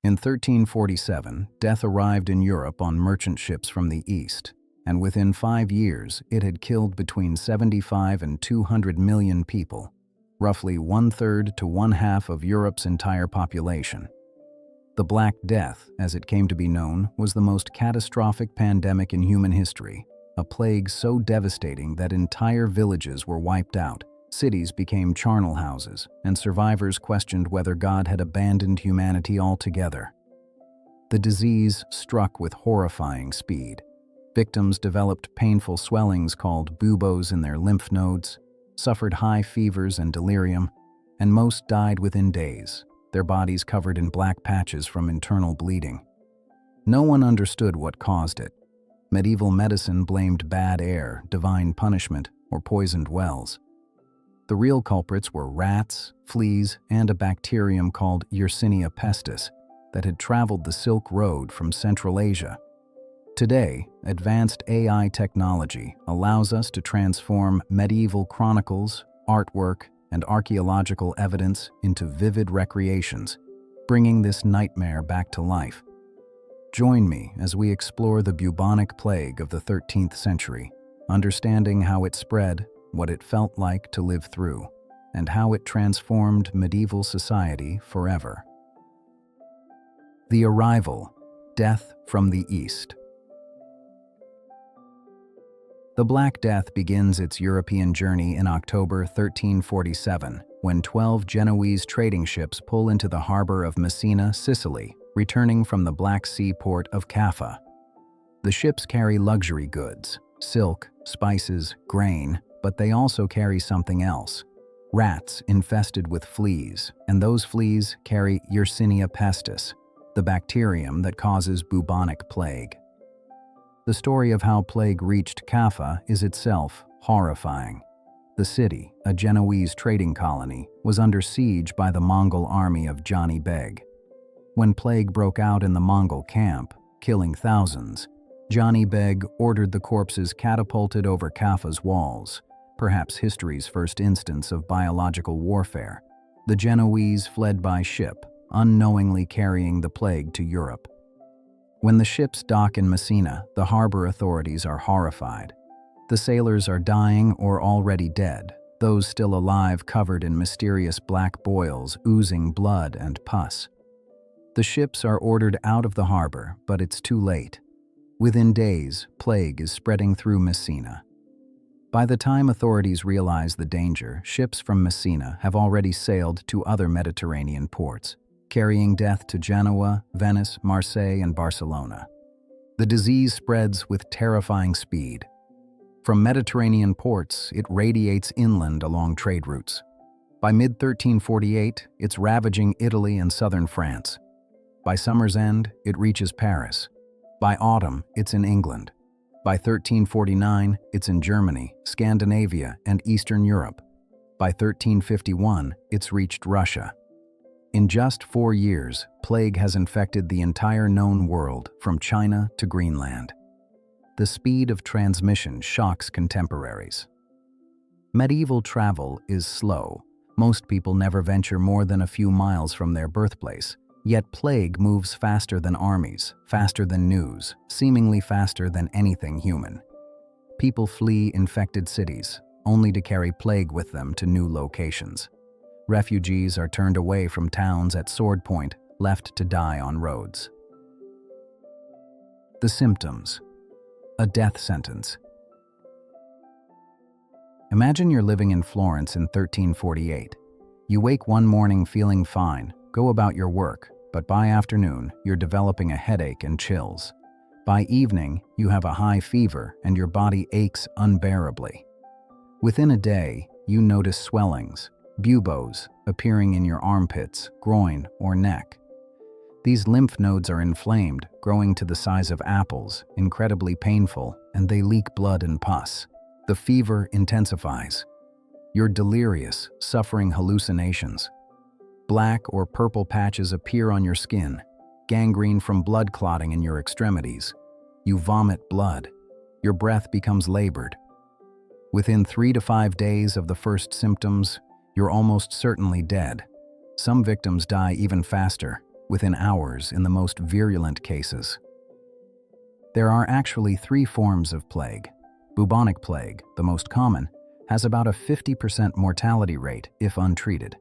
In 1347, death arrived in Europe on merchant ships from the east, and within 5 years it had killed between 75 and 200 million people, roughly 1/3 to 1/2 of Europe's entire population. The Black Death, as it came to be known, was the most catastrophic pandemic in human history, a plague so devastating that entire villages were wiped out, cities became charnel houses, and survivors questioned whether God had abandoned humanity altogether. The disease struck with horrifying speed. Victims developed painful swellings called buboes in their lymph nodes, suffered high fevers and delirium, and most died within days, their bodies covered in black patches from internal bleeding. No one understood what caused it. Medieval medicine blamed bad air, divine punishment, or poisoned wells. The real culprits were rats, fleas, and a bacterium called Yersinia pestis that had traveled the Silk Road from Central Asia. Today, advanced AI technology allows us to transform medieval chronicles, artwork, and archaeological evidence into vivid recreations, bringing this nightmare back to life. Join me as we explore the bubonic plague of the 13th century, understanding how it spread, what it felt like to live through, and how it transformed medieval society forever. The Arrival, Death from the East. The Black Death begins its European journey in October 1347, when 12 Genoese trading ships pull into the harbor of Messina, Sicily, returning from the Black Sea port of Caffa. The ships carry luxury goods, silk, spices, grain, but they also carry something else: rats infested with fleas, and those fleas carry Yersinia pestis, the bacterium that causes bubonic plague. The story of how plague reached Caffa is itself horrifying. The city, a Genoese trading colony, was under siege by the Mongol army of Johnny Beg. When plague broke out in the Mongol camp, killing thousands, Johnny Beg ordered the corpses catapulted over Caffa's walls, perhaps history's first instance of biological warfare. The Genoese fled by ship, unknowingly carrying the plague to Europe. When the ships dock in Messina, the harbor authorities are horrified. The sailors are dying or already dead, those still alive covered in mysterious black boils oozing blood and pus. The ships are ordered out of the harbor, but it's too late. Within days, plague is spreading through Messina. By the time authorities realize the danger, ships from Messina have already sailed to other Mediterranean ports, carrying death to Genoa, Venice, Marseille, and Barcelona. The disease spreads with terrifying speed. From Mediterranean ports, it radiates inland along trade routes. By mid-1348, it's ravaging Italy and southern France. By summer's end, it reaches Paris. By autumn, it's in England. By 1349, it's in Germany, Scandinavia, and Eastern Europe. By 1351, it's reached Russia. In just 4 years, plague has infected the entire known world, from China to Greenland. The speed of transmission shocks contemporaries. Medieval travel is slow. Most people never venture more than a few miles from their birthplace. Yet plague moves faster than armies, faster than news, seemingly faster than anything human. People flee infected cities, only to carry plague with them to new locations. Refugees are turned away from towns at sword point, left to die on roads. The symptoms. A death sentence. Imagine you're living in Florence in 1348. You wake one morning feeling fine, go about your work, but by afternoon, you're developing a headache and chills. By evening, you have a high fever and your body aches unbearably. Within a day, you notice swellings, buboes, appearing in your armpits, groin, or neck. These lymph nodes are inflamed, growing to the size of apples, incredibly painful, and they leak blood and pus. The fever intensifies. You're delirious, suffering hallucinations. Black or purple patches appear on your skin, gangrene from blood clotting in your extremities. You vomit blood. Your breath becomes labored. Within 3 to 5 days of the first symptoms, you're almost certainly dead. Some victims die even faster, within hours in the most virulent cases. There are actually 3 forms of plague. Bubonic plague, the most common, has about a 50% mortality rate if untreated.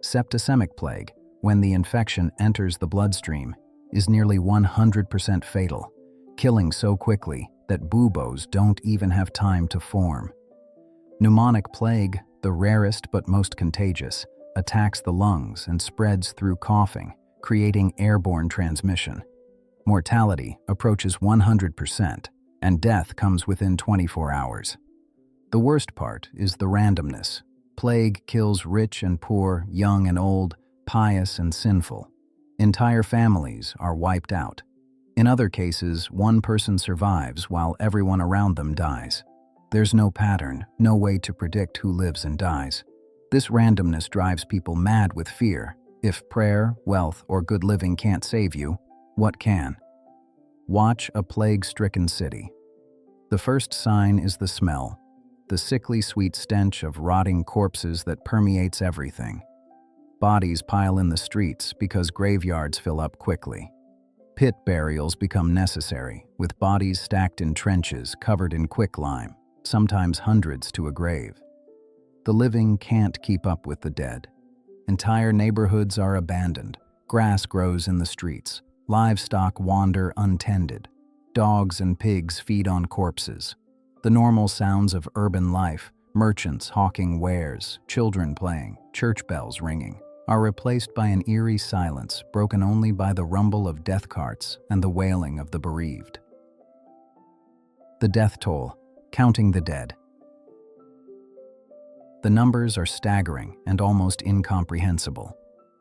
Septicemic plague, when the infection enters the bloodstream, is nearly 100% fatal, killing so quickly that buboes don't even have time to form. Pneumonic plague, the rarest but most contagious, attacks the lungs and spreads through coughing, creating airborne transmission. Mortality approaches 100%, and death comes within 24 hours. The worst part is the randomness. Plague kills rich and poor, young and old, pious and sinful. Entire families are wiped out. In other cases, one person survives while everyone around them dies. There's no pattern, no way to predict who lives and dies. This randomness drives people mad with fear. If prayer, wealth, or good living can't save you, what can? Watch a plague-stricken city. The first sign is the smell, the sickly sweet stench of rotting corpses that permeates everything. Bodies pile in the streets because graveyards fill up quickly. Pit burials become necessary, with bodies stacked in trenches covered in quicklime, sometimes hundreds to a grave. The living can't keep up with the dead. Entire neighborhoods are abandoned. Grass grows in the streets. Livestock wander untended. Dogs and pigs feed on corpses. The normal sounds of urban life, merchants hawking wares, children playing, church bells ringing, are replaced by an eerie silence broken only by the rumble of death carts and the wailing of the bereaved. The death toll, counting the dead. The numbers are staggering and almost incomprehensible.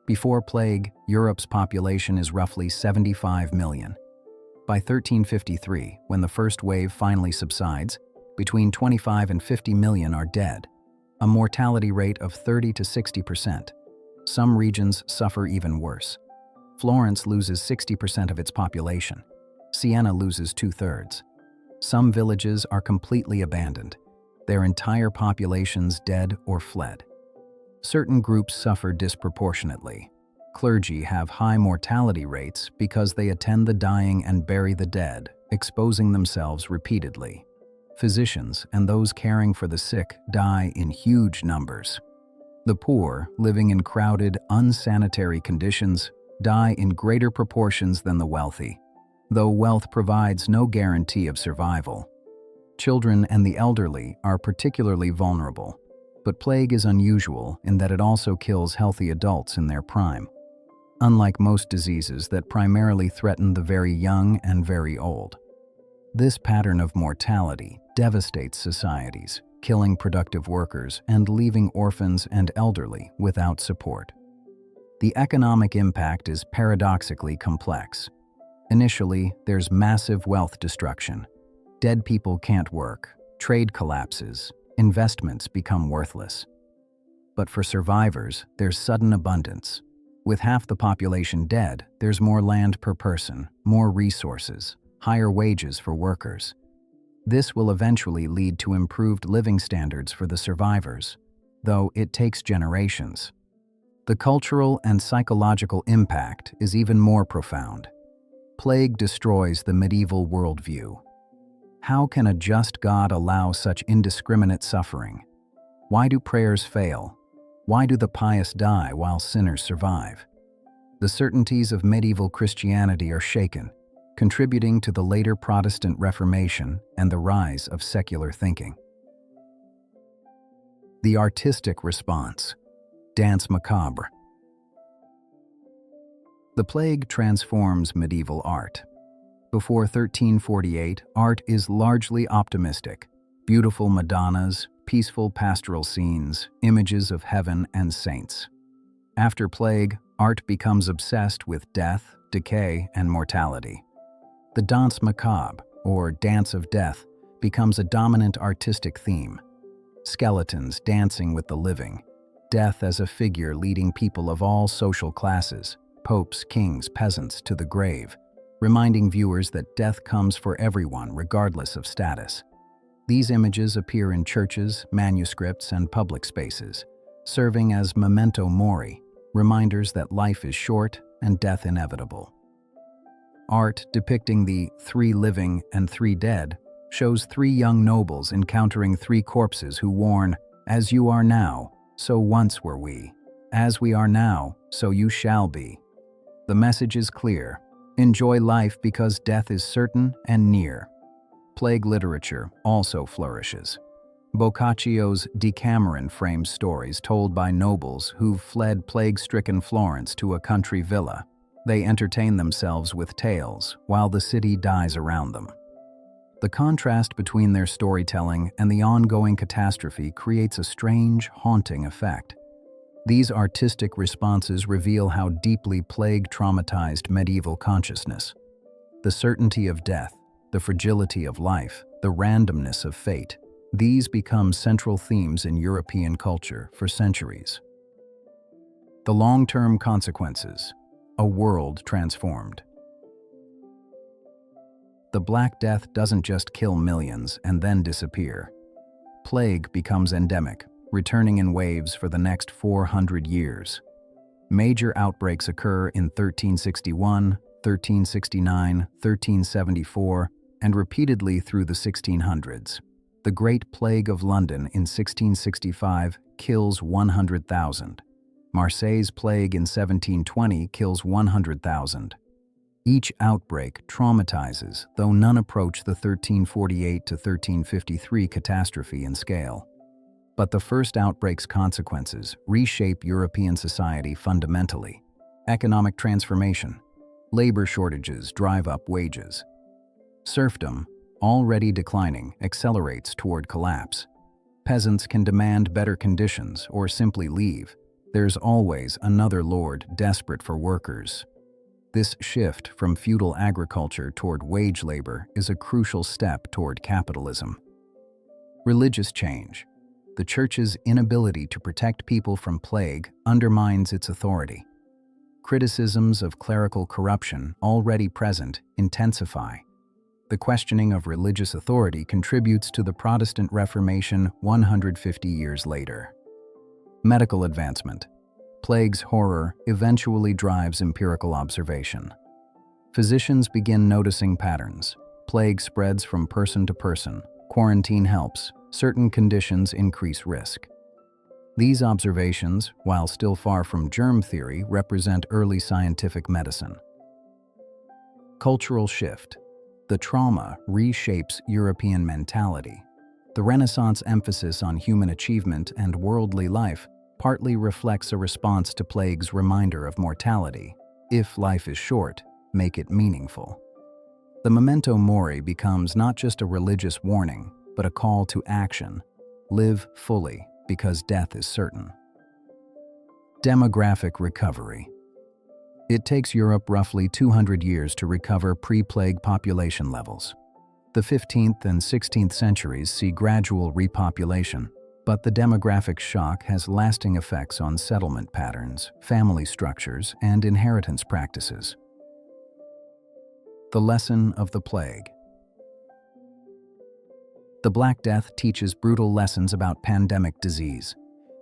Before plague, Europe's population is roughly 75 million. By 1353, when the first wave finally subsides, between 25 and 50 million are dead, a mortality rate of 30 to 60%. Some regions suffer even worse. Florence loses 60% of its population. Siena loses 2/3. Some villages are completely abandoned, their entire populations dead or fled. Certain groups suffer disproportionately. Clergy have high mortality rates because they attend the dying and bury the dead, exposing themselves repeatedly. Physicians and those caring for the sick die in huge numbers. The poor, living in crowded, unsanitary conditions, die in greater proportions than the wealthy, though wealth provides no guarantee of survival. Children and the elderly are particularly vulnerable, but plague is unusual in that it also kills healthy adults in their prime. Unlike most diseases that primarily threaten the very young and very old. This pattern of mortality devastates societies, killing productive workers and leaving orphans and elderly without support. The economic impact is paradoxically complex. Initially, there's massive wealth destruction. Dead people can't work, trade collapses, investments become worthless. But for survivors, there's sudden abundance. With half the population dead, there's more land per person, more resources, higher wages for workers. This will eventually lead to improved living standards for the survivors, though it takes generations. The cultural and psychological impact is even more profound. Plague destroys the medieval worldview. How can a just God allow such indiscriminate suffering? Why do prayers fail? Why do the pious die while sinners survive? The certainties of medieval Christianity are shaken, contributing to the later Protestant Reformation and the rise of secular thinking. The artistic response. Danse macabre. The plague transforms medieval art. Before 1348, art is largely optimistic. Beautiful Madonnas, peaceful pastoral scenes, images of heaven and saints. After plague, art becomes obsessed with death, decay, and mortality. The danse macabre, or dance of death, becomes a dominant artistic theme. Skeletons dancing with the living, death as a figure leading people of all social classes, popes, kings, peasants, to the grave, reminding viewers that death comes for everyone regardless of status. These images appear in churches, manuscripts, and public spaces, serving as memento mori, reminders that life is short and death inevitable. Art depicting the 3 living and 3 dead shows 3 young nobles encountering 3 corpses who warn, "As you are now, so once were we. As we are now, so you shall be." The message is clear. Enjoy life because death is certain and near. Plague literature also flourishes. Boccaccio's Decameron frames stories told by nobles who've fled plague-stricken Florence to a country villa. They entertain themselves with tales while the city dies around them. The contrast between their storytelling and the ongoing catastrophe creates a strange, haunting effect. These artistic responses reveal how deeply plague traumatized medieval consciousness. The certainty of death, the fragility of life, the randomness of fate, these become central themes in European culture for centuries. The long-term consequences, a world transformed. The Black Death doesn't just kill millions and then disappear. Plague becomes endemic, returning in waves for the next 400 years. Major outbreaks occur in 1361, 1369, 1374, and repeatedly through the 1600s. The Great Plague of London in 1665 kills 100,000. Marseille's plague in 1720 kills 100,000. Each outbreak traumatizes, though none approach the 1348 to 1353 catastrophe in scale. But the first outbreak's consequences reshape European society fundamentally. Economic transformation. Labor shortages drive up wages. Serfdom, already declining, accelerates toward collapse. Peasants can demand better conditions or simply leave. There's always another lord desperate for workers. This shift from feudal agriculture toward wage labor is a crucial step toward capitalism. Religious change. The Church's inability to protect people from plague undermines its authority. Criticisms of clerical corruption, already present, intensify. The questioning of religious authority contributes to the Protestant Reformation 150 years later. Medical advancement. Plague's horror eventually drives empirical observation. Physicians begin noticing patterns. Plague spreads from person to person. Quarantine helps. Certain conditions increase risk. These observations, while still far from germ theory, represent early scientific medicine. Cultural shift. The trauma reshapes European mentality. The Renaissance emphasis on human achievement and worldly life partly reflects a response to plague's reminder of mortality. If life is short, make it meaningful. The memento mori becomes not just a religious warning, but a call to action. Live fully, because death is certain. Demographic recovery. It takes Europe roughly 200 years to recover pre-plague population levels. The 15th and 16th centuries see gradual repopulation, but the demographic shock has lasting effects on settlement patterns, family structures, and inheritance practices. The lesson of the plague. The Black Death teaches brutal lessons about pandemic disease.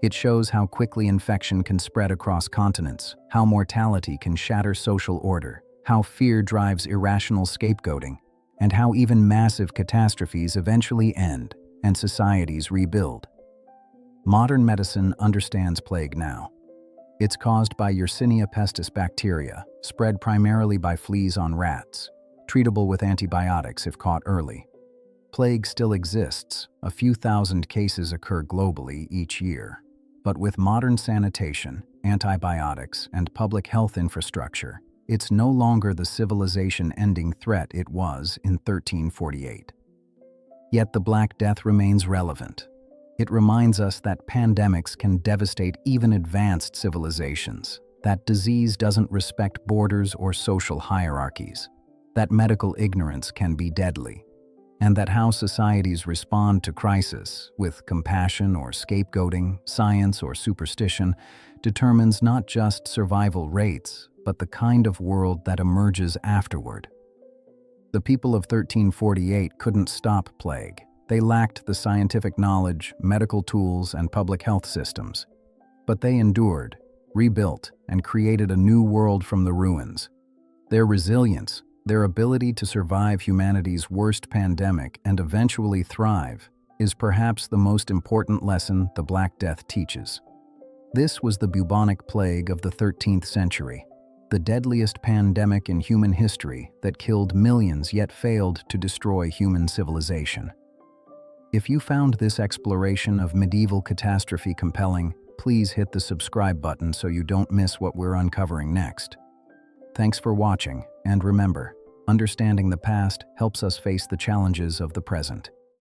It shows how quickly infection can spread across continents, how mortality can shatter social order, how fear drives irrational scapegoating, and how even massive catastrophes eventually end and societies rebuild. Modern medicine understands plague now. It's caused by Yersinia pestis bacteria, spread primarily by fleas on rats, treatable with antibiotics if caught early. Plague still exists. A few thousand cases occur globally each year. But with modern sanitation, antibiotics, and public health infrastructure, it's no longer the civilization-ending threat it was in 1348. Yet the Black Death remains relevant. It reminds us that pandemics can devastate even advanced civilizations, that disease doesn't respect borders or social hierarchies, that medical ignorance can be deadly, and that how societies respond to crisis, with compassion or scapegoating, science or superstition, determines not just survival rates, but the kind of world that emerges afterward. The people of 1348 couldn't stop plague. They lacked the scientific knowledge, medical tools, and public health systems. But they endured, rebuilt, and created a new world from the ruins. Their resilience, their ability to survive humanity's worst pandemic and eventually thrive, is perhaps the most important lesson the Black Death teaches. This was the bubonic plague of the 13th century, the deadliest pandemic in human history that killed millions yet failed to destroy human civilization. If you found this exploration of medieval catastrophe compelling, please hit the subscribe button so you don't miss what we're uncovering next. Thanks for watching, and remember, understanding the past helps us face the challenges of the present.